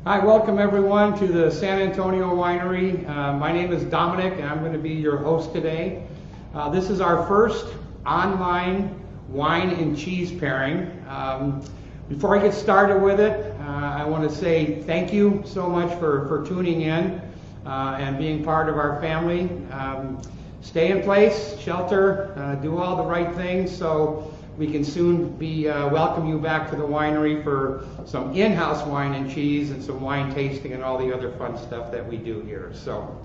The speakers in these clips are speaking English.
Hi, welcome everyone to the San Antonio Winery. My name is Dominic and I'm going to be your host today. This is our first online wine and cheese pairing. Before I get started with it, I want to say thank you so much for tuning in and being part of our family. Stay in place, shelter, do all the right things so we can soon be welcome you back to the winery for some in-house wine and cheese and some wine tasting and all the other fun stuff that we do here. So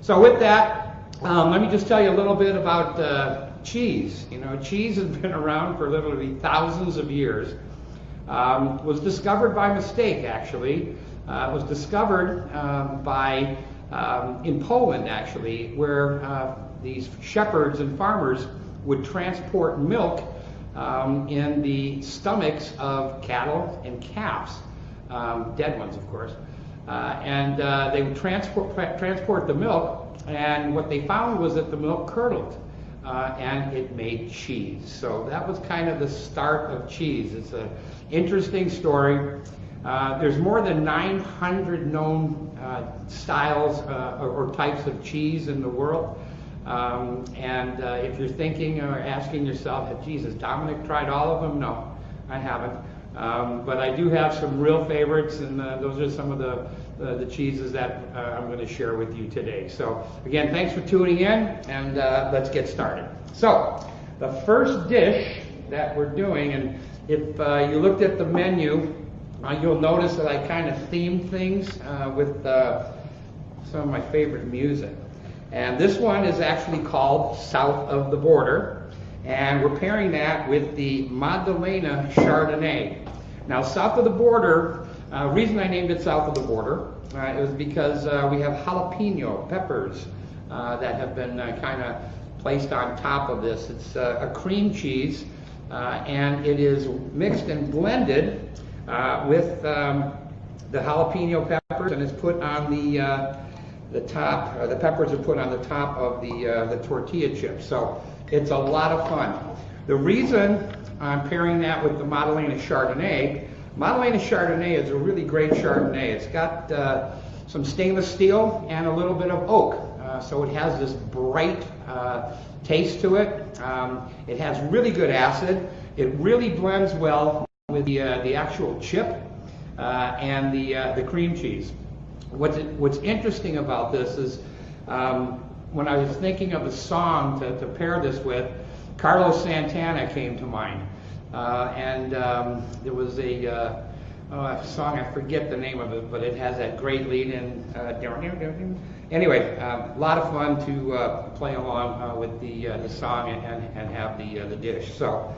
with that, let me just tell you a little bit about cheese. You know, cheese has been around for literally thousands of years. Was discovered by mistake, actually. It was discovered in Poland, actually, where these shepherds and farmers would transport milk in the stomachs of cattle and calves, dead ones, of course, and they would transport the milk, and what they found was that the milk curdled, and it made cheese. So that was kind of the start of cheese. It's an interesting story. There's more than 900 known styles or types of cheese in the world. If you're thinking or asking yourself, Jesus, Dominic tried all of them? No, I haven't. But I do have some real favorites, and those are some of the cheeses that I'm going to share with you today. So again, thanks for tuning in, and let's get started. So the first dish that we're doing, and if you looked at the menu, you'll notice that I kind of themed things with some of my favorite music. And this one is actually called South of the Border, and we're pairing that with the Magdalena Chardonnay. Now, South of the Border, reason I named it South of the Border is because we have jalapeno peppers that have been kind of placed on top of this. It's a cream cheese, and it is mixed and blended with the jalapeno peppers, and it's put on the top. The peppers are put on the top of the tortilla chips. So it's a lot of fun. The reason I'm pairing that with the Magdalena Chardonnay is a really great Chardonnay. It's got some stainless steel and a little bit of oak. So it has this bright taste to it. It has really good acid. It really blends well with the actual chip and the cream cheese. What's interesting about this is when I was thinking of a song to pair this with, Carlos Santana came to mind. There was a song, I forget the name of it, but it has that great lead in. Anyway, a lot of fun to play along with the song and have the dish. So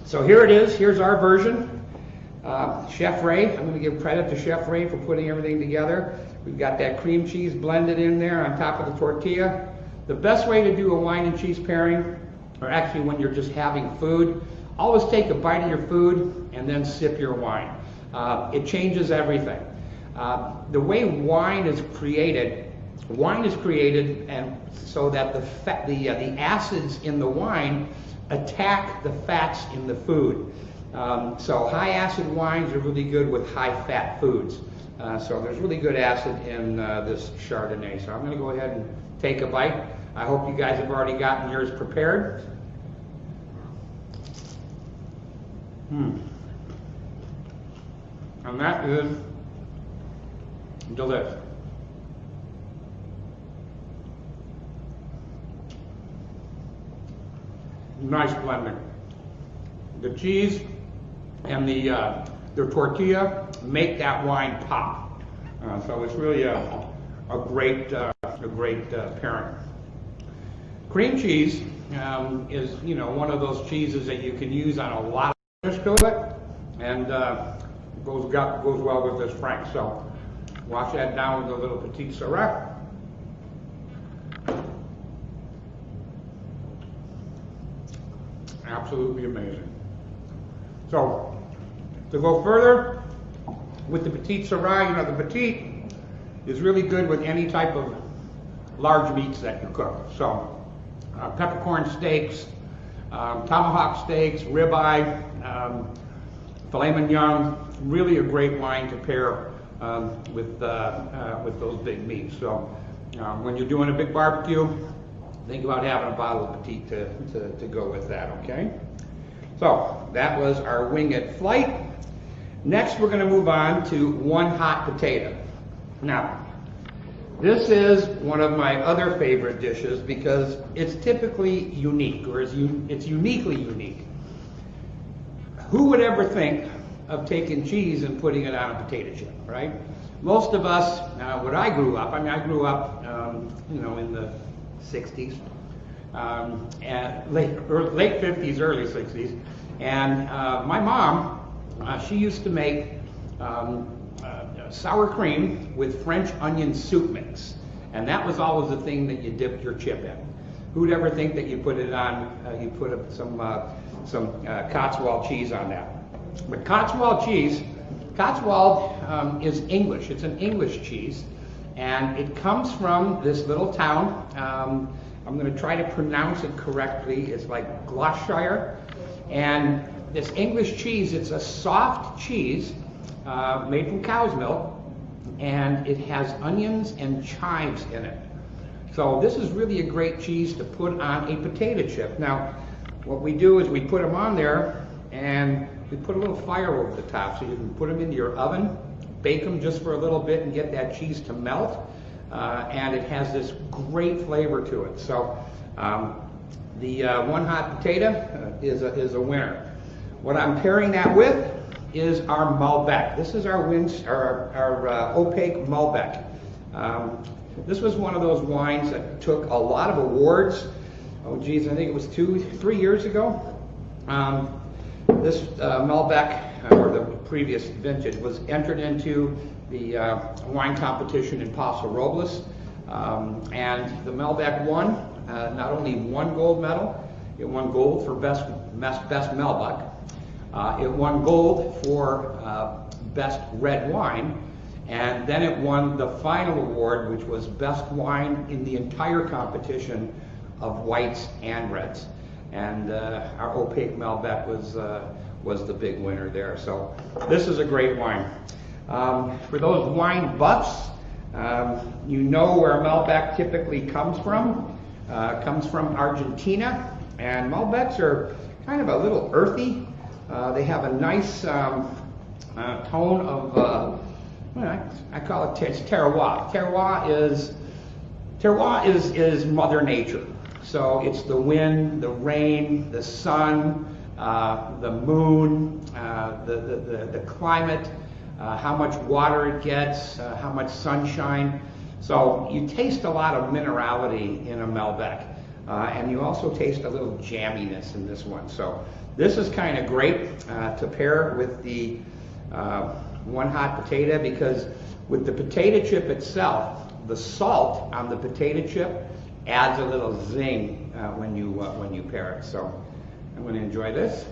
here it is. Here's our version. Chef Ray, I'm going to give credit to Chef Ray for putting everything together. We've got that cream cheese blended in there on top of the tortilla. The best way to do a wine and cheese pairing, or actually when you're just having food, always take a bite of your food and then sip your wine. It changes everything. The way wine is created and so that the acids in the wine attack the fats in the food. So high acid wines are really good with high fat foods. So there's really good acid in this Chardonnay. So I'm going to go ahead and take a bite. I hope you guys have already gotten yours prepared. And that is delicious. Nice blending. The cheese and the tortilla make that wine pop. So it's really a great pairing. Cream cheese is one of those cheeses that you can use on a lot of dishes to it, and goes well with this Frank. So wash that down with a little Petit Sirah. Absolutely amazing. So, to go further with the Petit Sirah, the Petit is really good with any type of large meats that you cook. So, peppercorn steaks, tomahawk steaks, ribeye, filet mignon, really a great wine to pair with those big meats. So when you're doing a big barbecue, think about having a bottle of Petite to go with that, okay? So that was our wing at flight. Next, we're going to move on to one hot potato. Now, this is one of my other favorite dishes because it's typically unique, or it's uniquely unique. Who would ever think of taking cheese and putting it on a potato chip, right? Most of us, when I grew up, I grew up, in the 60s, and late 50s, early 60s, and my mom, she used to make sour cream with French onion soup mix, and that was always the thing that you dipped your chip in. Who'd ever think that you put it on? You put some Cotswold cheese on that. But Cotswold is English. It's an English cheese, and it comes from this little town. I'm going to try to pronounce it correctly. It's like Gloucestershire, and this English cheese, it's a soft cheese made from cow's milk, and it has onions and chives in it. So this is really a great cheese to put on a potato chip. Now, what we do is we put them on there, and we put a little fire over the top, so you can put them into your oven, bake them just for a little bit, and get that cheese to melt. And it has this great flavor to it. So the one hot potato is a winner. What I'm pairing that with is our Malbec. This is our opaque Malbec. This was one of those wines that took a lot of awards. Oh geez, I think it was 2-3 years ago. This Malbec, or the previous vintage, was entered into the wine competition in Paso Robles, and the Malbec won not only one gold medal, it won gold for best Malbec. It won gold for best red wine, and then it won the final award, which was best wine in the entire competition of whites and reds. And our opaque Malbec was the big winner there. So this is a great wine. For those wine buffs, you know where Malbec typically comes from. Comes from Argentina, and Malbecs are kind of a little earthy. They have a nice tone of, I call it terroir. Terroir is Mother Nature. So it's the wind, the rain, the sun, the moon, the climate, how much water it gets, how much sunshine. So you taste a lot of minerality in a Malbec. And you also taste a little jamminess in this one. So this is kind of great to pair with the one hot potato, because with the potato chip itself, the salt on the potato chip adds a little zing when you pair it. So I'm going to enjoy this.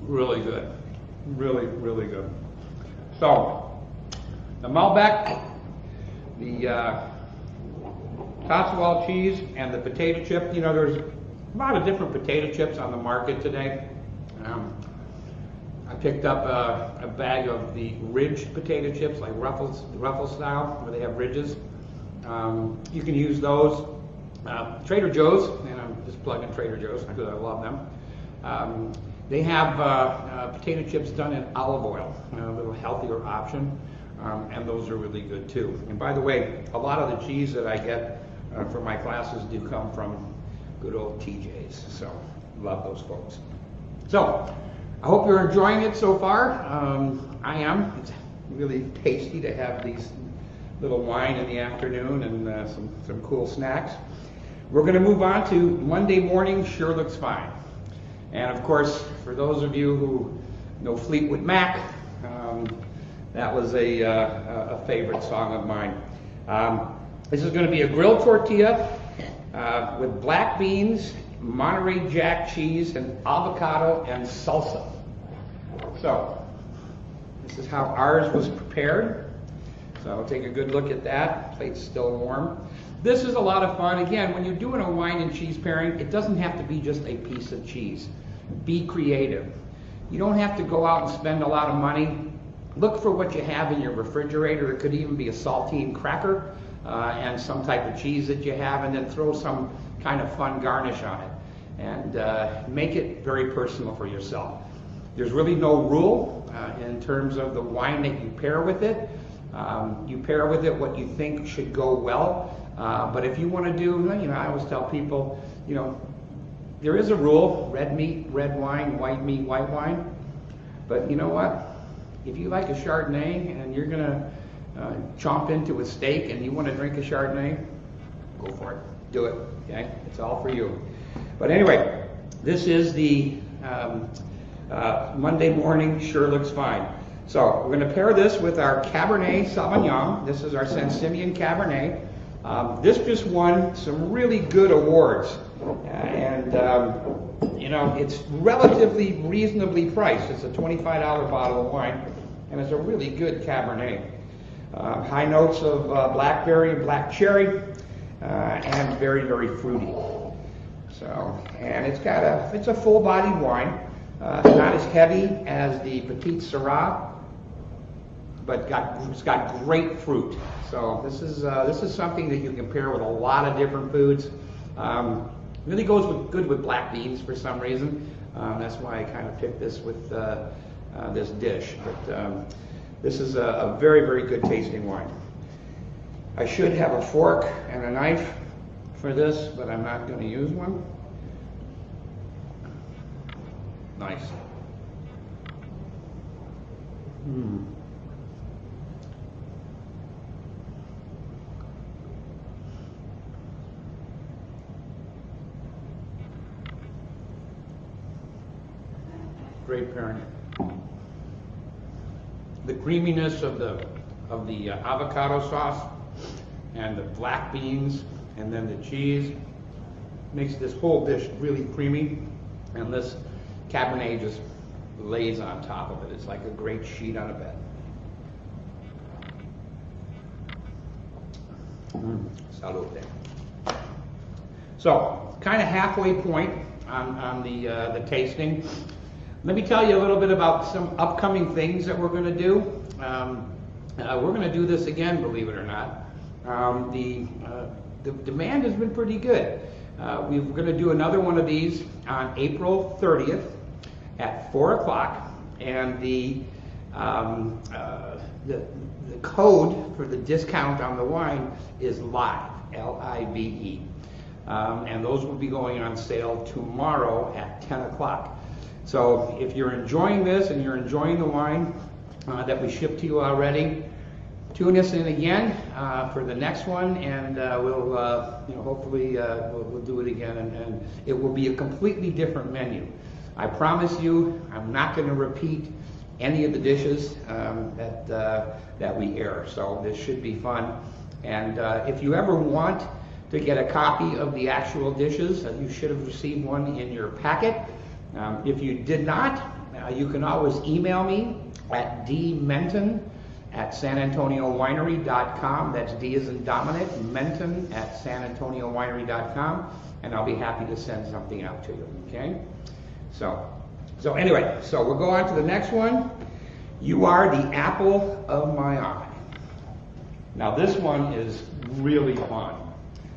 Really good. Really, really good. So, the Malbec, the Cotswold cheese, and the potato chip. You know, there's a lot of different potato chips on the market today. I picked up a bag of the ridged potato chips, like Ruffles style, where they have ridges. You can use those. Trader Joe's, and I'm just plugging Trader Joe's because I love them. They have potato chips done in olive oil, a little healthier option, and those are really good too. And by the way, a lot of the cheese that I get for my classes do come from good old TJ's, so love those folks. So, I hope you're enjoying it so far. I am. It's really tasty to have these little wine in the afternoon and some cool snacks. We're going to move on to Monday morning sure looks fine. And of course, for those of you who know Fleetwood Mac, that was a favorite song of mine. This is going to be a grilled tortilla with black beans, Monterey Jack cheese, and avocado and salsa. So, this is how ours was prepared. So take a good look at that. Plate's still warm. This is a lot of fun. Again, when you're doing a wine and cheese pairing, it doesn't have to be just a piece of cheese. Be creative. You don't have to go out and spend a lot of money. Look for what you have in your refrigerator. It could even be a saltine cracker and some type of cheese that you have, and then throw some kind of fun garnish on it. And make it very personal for yourself. There's really no rule in terms of the wine that you pair with it. You pair with it what you think should go well. But if you want to do, I always tell people, there is a rule: red meat, red wine; white meat, white wine. But you know what? If you like a Chardonnay and you're gonna chomp into a steak and you want to drink a Chardonnay, go for it. Do it. Okay, it's all for you. But anyway, this is the Monday morning. Sure looks fine. So we're going to pair this with our Cabernet Sauvignon. This is our Saint-Simeon Cabernet. This just won some really good awards, and it's relatively reasonably priced. It's a $25 bottle of wine, and it's a really good Cabernet. High notes of blackberry and black cherry, and very, very fruity. So, and it's a full-bodied wine. Not as heavy as the Petite Syrah, but it's got great fruit. So this is something that you can pair with a lot of different foods. Really goes good with black beans for some reason. That's why I kind of picked this with this dish. But this is a very, very good tasting wine. I should have a fork and a knife for this, but I'm not going to use one. Nice. Great pairing. The creaminess of the avocado sauce and the black beans and then the cheese makes this whole dish really creamy, and this Cabernet just lays on top of it. It's like a great sheet on a bed. Salute. So, kind of halfway point on the tasting. Let me tell you a little bit about some upcoming things that we're going to do. We're going to do this again, believe it or not. The demand has been pretty good. We're going to do another one of these on April 30th at 4 o'clock, and the code for the discount on the wine is LIVE, L-I-V-E. And those will be going on sale tomorrow at 10 o'clock. So if you're enjoying this and you're enjoying the wine that we shipped to you already, tune us in again for the next one, and we'll hopefully we'll do it again, and it will be a completely different menu. I promise you, I'm not going to repeat any of the dishes that we air. So this should be fun. And if you ever want to get a copy of the actual dishes, you should have received one in your packet. If you did not, you can always email me at dmenton@sanantoniowinery.com. That's D as in Dominic, Menton at sanantoniowinery.com, and I'll be happy to send something out to you. Okay? So anyway, so we'll go on to the next one. You are the apple of my eye. Now this one is really fun.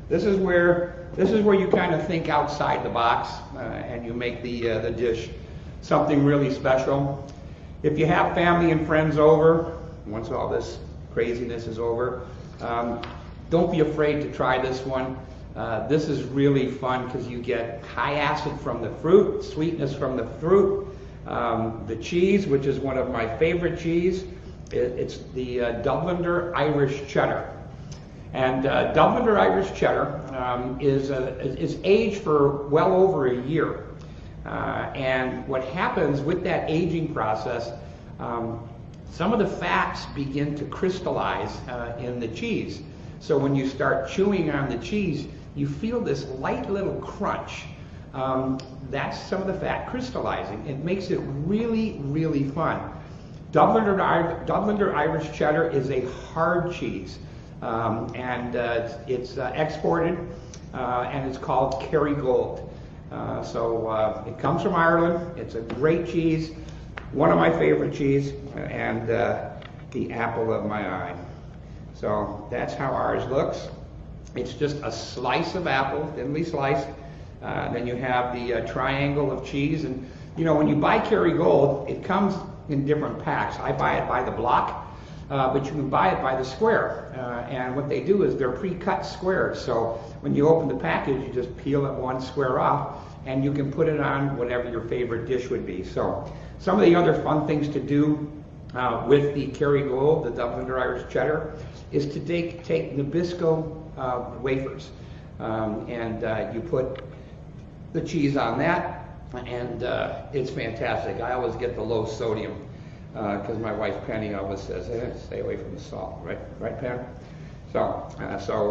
This is where you kind of think outside the box and you make the dish something really special. If you have family and friends over, once all this craziness is over, don't be afraid to try this one. This is really fun because you get high acid from the fruit, sweetness from the fruit, the cheese, which is one of my favorite cheese. It's the Dubliner Irish Cheddar. And Dubliner Irish Cheddar is aged for well over a year. And what happens with that aging process, some of the fats begin to crystallize in the cheese. So when you start chewing on the cheese, you feel this light little crunch. That's some of the fat crystallizing. It makes it really, really fun. Dubliner Irish Cheddar is a hard cheese, and it's exported, and it's called Kerrygold. So it comes from Ireland. It's a great cheese, one of my favorite cheese, and the apple of my eye. So that's how ours looks. It's just a slice of apple, thinly sliced. Then you have the triangle of cheese, and you know, when you buy Kerrygold, it comes in different packs. I buy it by the block, but you can buy it by the square. And what they do is they're pre-cut squares. So when you open the package, you just peel it one square off, and you can put it on whatever your favorite dish would be. So some of the other fun things to do with the Kerrygold, the Dubliner Irish Cheddar, is to take Nabisco wafers, and you put the cheese on that, and it's fantastic. I always get the low sodium because my wife Penny always says, stay away from the salt, right Pen? So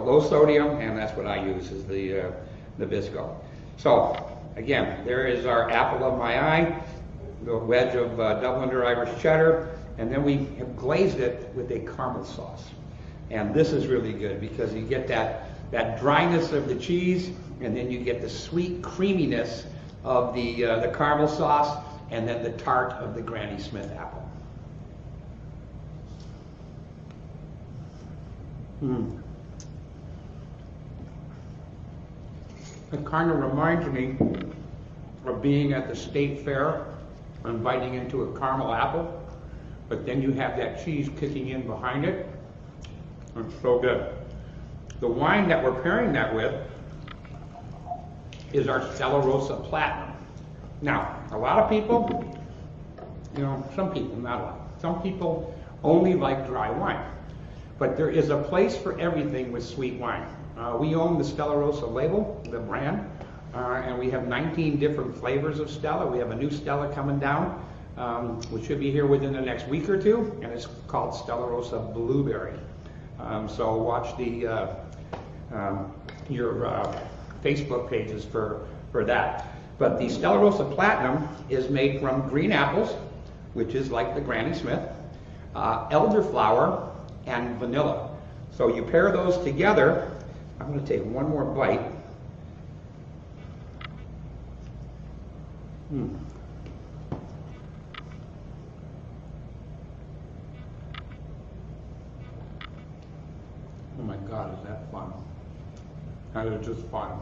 low sodium, and that's what I use, is the Nabisco. So again, there is our apple of my eye, the wedge of Dubliner Irish Cheddar, and then we have glazed it with a caramel sauce. And this is really good because you get that dryness of the cheese, and then you get the sweet creaminess of the caramel sauce, and then the tart of the Granny Smith apple. It kind of reminds me of being at the state fair and biting into a caramel apple, but then you have that cheese kicking in behind it. It's so good. The wine that we're pairing that with is our Stella Rosa Platinum. Now, a lot of people, you know, some people, not a lot, some people only like dry wine. But there is a place for everything with sweet wine. We own the Stella Rosa label, the brand, and we have 19 different flavors of Stella. We have a new Stella coming down, which should be here within the next week or two, and it's called Stella Rosa Blueberry. So watch your Facebook pages for that. But the Stella Rosa Platinum is made from green apples, which is like the Granny Smith, elderflower, and vanilla. So you pair those together. I'm going to take one more bite. Oh my God, is that fun? That is just fun.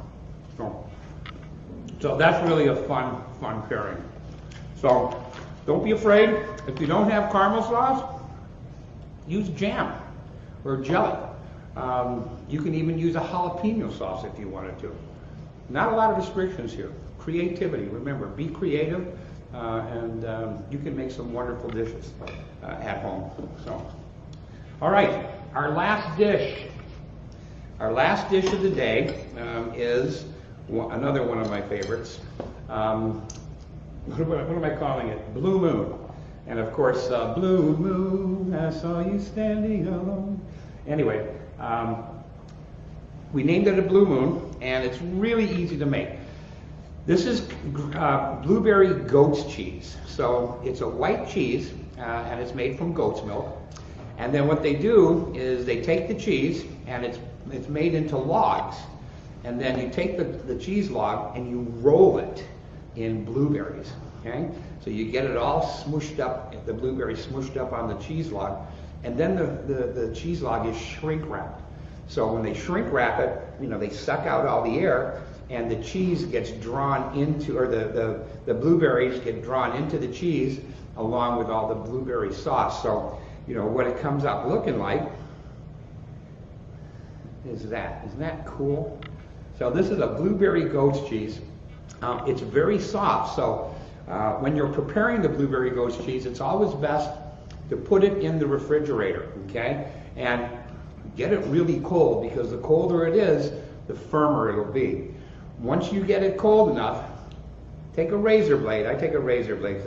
So that's really a fun pairing. So don't be afraid. If you don't have caramel sauce, use jam or jelly. You can even use a jalapeno sauce if you wanted to. Not a lot of restrictions here. Creativity. Remember, be creative, and you can make some wonderful dishes at home. So, all right, our last dish. Our last dish of the day is another one of my favorites. What am I calling it? Blue Moon. And of course, Blue Moon, I saw you standing alone. Anyway, we named it a Blue Moon, and it's really easy to make. This is blueberry goat's cheese. So it's a white cheese, and it's made from goat's milk. And then what they do is they take the cheese, and it's made into logs. And then you take the cheese log and you roll it in blueberries. Okay? So you get it all smooshed up, the blueberries smooshed up on the cheese log, and then the cheese log is shrink wrapped. So when they shrink wrap it, you know, they suck out all the air, and the cheese gets drawn into, or the blueberries get drawn into the cheese along with all the blueberry sauce. So, you know, what it comes out looking like is that. Isn't that cool? So this is a blueberry goat's cheese. It's very soft, so when you're preparing the blueberry goat's cheese, it's always best to put it in the refrigerator, okay? And get it really cold, because the colder it is, the firmer it'll be. Once you get it cold enough, take a razor blade. I take a razor blade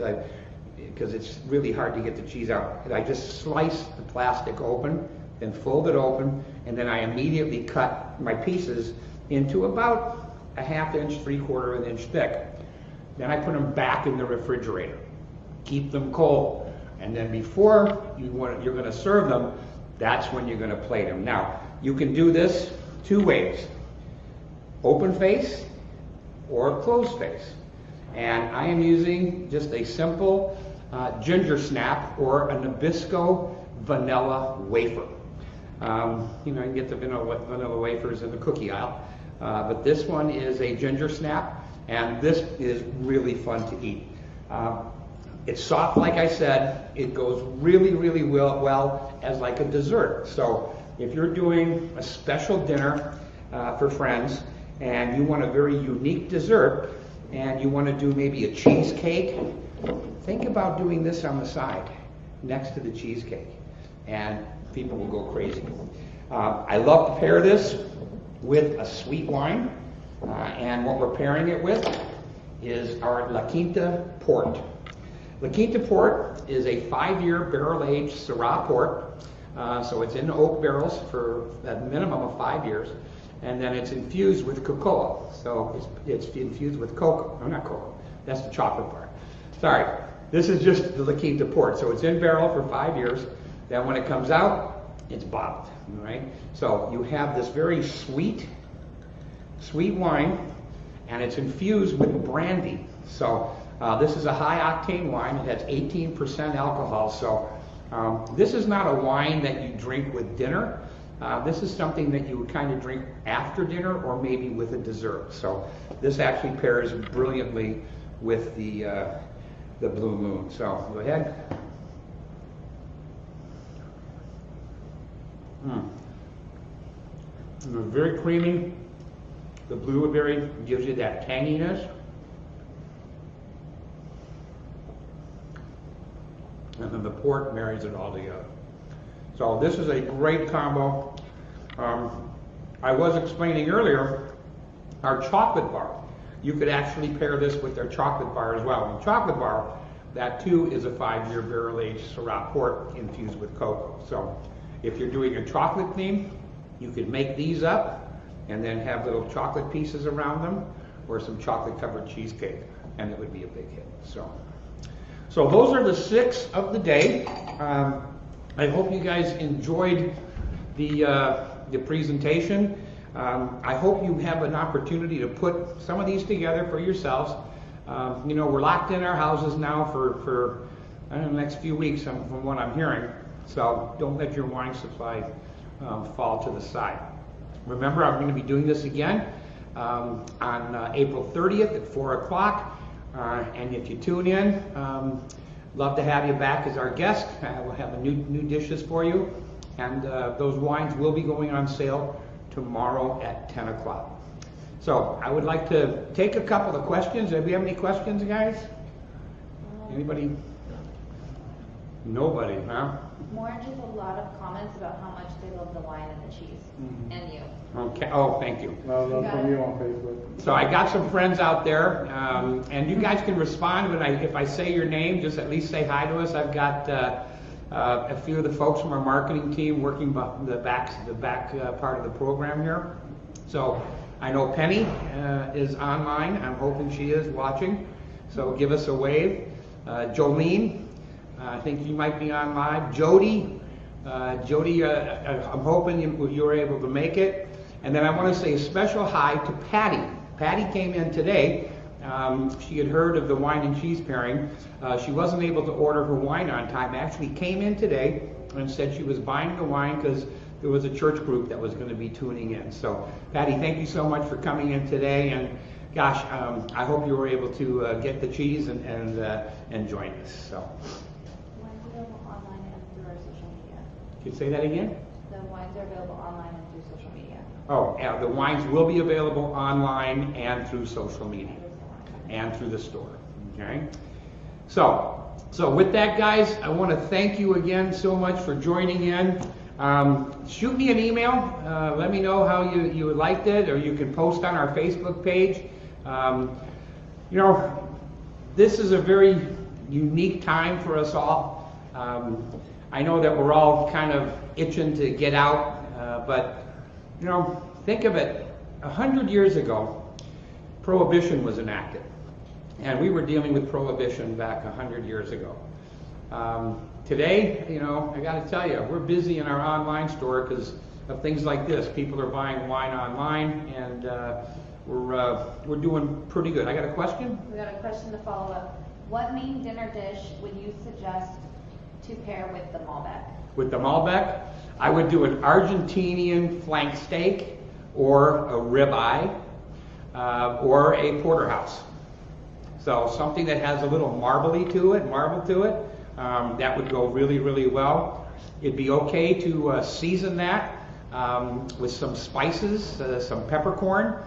because it's really hard to get the cheese out. And I just slice the plastic open, then fold it open, and then I immediately cut my pieces into about a 1/2 inch, 3/4 of an inch thick. Then I put them back in the refrigerator. Keep them cold. And then before you're going to serve them, that's when you're going to plate them. Now, you can do this two ways, open face or closed face. And I am using just a simple ginger snap or a Nabisco vanilla wafer. You know, you can get the vanilla wafers in the cookie aisle, but this one is a ginger snap, and this is really fun to eat. It's soft, like I said. It goes really, really well as like a dessert. So if you're doing a special dinner for friends and you want a very unique dessert and you want to do maybe a cheesecake, think about doing this on the side next to the cheesecake, and people will go crazy. I love to pair this with a sweet wine, and what we're pairing it with is our La Quinta Port. La Quinta Port is a 5-year barrel-aged Syrah port, so it's in oak barrels for a minimum of 5 years, and then it's infused with cocoa. So it's infused with cocoa. No, not cocoa. That's the chocolate part. Sorry. This is just the La Quinta Port. So it's in barrel for 5 years. Then when it comes out, it's bottled. All right. So you have this very sweet wine, and it's infused with brandy. So this is a high octane wine. It has 18% alcohol. So this is not a wine that you drink with dinner. This is something that you would kind of drink after dinner or maybe with a dessert. So this actually pairs brilliantly with the Blue Moon. So go ahead. Very creamy. The blueberry gives you that tanginess. And then the port marries it all together. So this is a great combo. I was explaining earlier our chocolate bar. You could actually pair this with their chocolate bar as well. And chocolate bar, that too is a 5-year barrel-aged Syrah port infused with cocoa. So if you're doing a chocolate theme, you could make these up and then have little chocolate pieces around them, or some chocolate-covered cheesecake, and it would be a big hit. So those are the 6 of the day. I hope you guys enjoyed the presentation. I hope you have an opportunity to put some of these together for yourselves. You know, we're locked in our houses now for I don't know, the next few weeks from what I'm hearing. So don't let your wine supply fall to the side. Remember, I'm going to be doing this again on April 30th at 4 o'clock. And if you tune in, love to have you back as our guest. We'll have new dishes for you. And those wines will be going on sale tomorrow at 10 o'clock. So I would like to take a couple of questions. Do we have any questions, guys? Anybody? Nobody, huh? More just a lot of comments about how much they love the wine and the cheese, and you. Okay. Oh, thank you. Love from you on Facebook. So I got some friends out there, and you guys can respond when if I say your name, just at least say hi to us. I've got a few of the folks from our marketing team working the back part of the program here. So I know Penny is online. I'm hoping she is watching. So give us a wave. Jolene, I think you might be on live. Jody, I'm hoping you were able to make it. And then I want to say a special hi to Patty. Patty came in today. She had heard of the wine and cheese pairing. She wasn't able to order her wine on time. Actually came in today and said she was buying the wine because there was a church group that was going to be tuning in. So Patty, thank you so much for coming in today. And gosh, I hope you were able to get the cheese and join us. So. Wines are available online and through our social media. Can you say that again? The wines are available online and through social media. Oh, yeah, the wines will be available online and through social media and through the store. Okay. So with that, guys, I want to thank you again so much for joining in. Shoot me an email. Let me know how you liked it, or you can post on our Facebook page. You know, this is a very unique time for us all. I know that we're all kind of itching to get out, but you know, think of it. 100 years ago, Prohibition was enacted, and we were dealing with Prohibition back 100 years ago. Today, I got to tell you, we're busy in our online store because of things like this. People are buying wine online, and we're doing pretty good. I got a question? We got a question to follow up. What main dinner dish would you suggest to pair with the Malbec? With the Malbec, I would do an Argentinian flank steak or a ribeye or a porterhouse. So something that has a little marble to it, that would go really, really well. It'd be okay to season that with some spices, some peppercorn,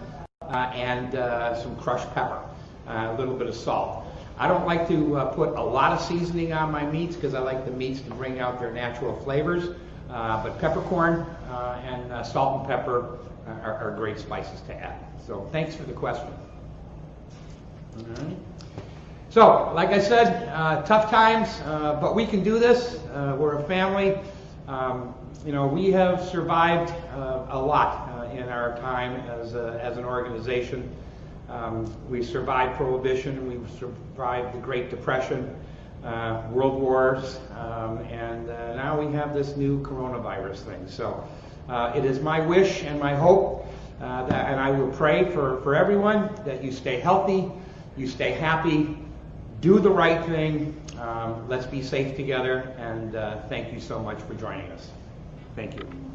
and some crushed pepper, a little bit of salt. I don't like to put a lot of seasoning on my meats because I like the meats to bring out their natural flavors. But peppercorn and salt and pepper are great spices to add. So thanks for the question. All right. So, like I said, tough times, but we can do this. We're a family. We have survived a lot in our time as an organization. We survived Prohibition, we survived the Great Depression, World Wars, and now we have this new coronavirus thing. So it is my wish and my hope, and I will pray for everyone that you stay healthy, you stay happy, do the right thing, let's be safe together, and thank you so much for joining us. Thank you.